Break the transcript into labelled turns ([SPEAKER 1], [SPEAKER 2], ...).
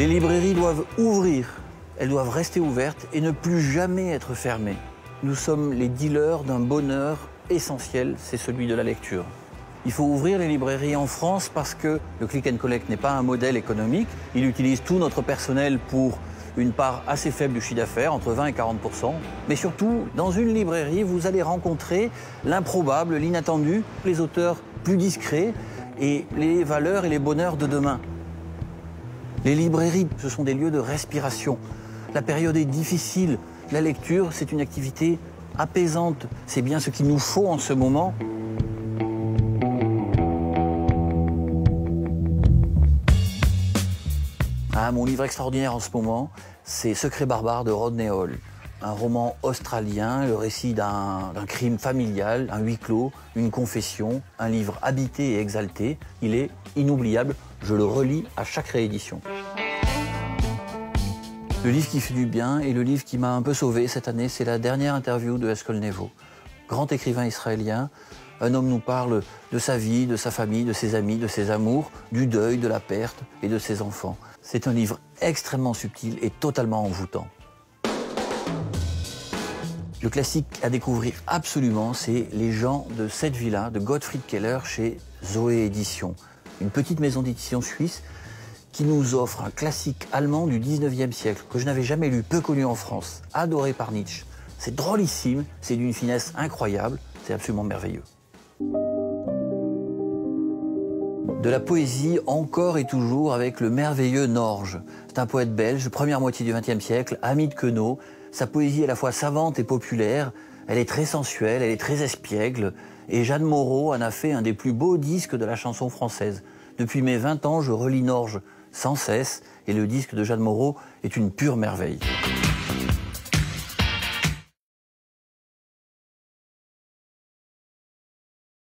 [SPEAKER 1] Les librairies doivent ouvrir, elles doivent rester ouvertes et ne plus jamais être fermées. Nous sommes les dealers d'un bonheur essentiel, c'est celui de la lecture. Il faut ouvrir les librairies en France parce que le click and collect n'est pas un modèle économique. Il utilise tout notre personnel pour une part assez faible du chiffre d'affaires, entre 20 et 40%. Mais surtout, dans une librairie, vous allez rencontrer l'improbable, l'inattendu, les auteurs plus discrets et les valeurs et les bonheurs de demain. Les librairies, ce sont des lieux de respiration. La période est difficile. La lecture, c'est une activité apaisante. C'est bien ce qu'il nous faut en ce moment. Ah, mon livre extraordinaire en ce moment, c'est Secrets barbares de Rodney Hall. Un roman australien, le récit d'un crime familial, un huis clos, une confession, un livre habité et exalté. Il est inoubliable, je le relis à chaque réédition. Le livre qui fait du bien et le livre qui m'a un peu sauvé cette année, c'est la dernière interview de Eshkol Nevo. Grand écrivain israélien, un homme nous parle de sa vie, de sa famille, de ses amis, de ses amours, du deuil, de la perte et de ses enfants. C'est un livre extrêmement subtil et totalement envoûtant. Le classique à découvrir absolument, c'est Les gens de cette villa de Gottfried Keller chez Zoé Éditions. Une petite maison d'édition suisse qui nous offre un classique allemand du 19e siècle que je n'avais jamais lu, peu connu en France, adoré par Nietzsche. C'est drôlissime, c'est d'une finesse incroyable, c'est absolument merveilleux. De la poésie encore et toujours avec le merveilleux Norge. C'est un poète belge, première moitié du XXe siècle, ami de Queneau. Sa poésie est à la fois savante et populaire, elle est très sensuelle, elle est très espiègle, et Jeanne Moreau en a fait un des plus beaux disques de la chanson française. Depuis mes 20 ans, je relis Norge sans cesse, et le disque de Jeanne Moreau est une pure merveille.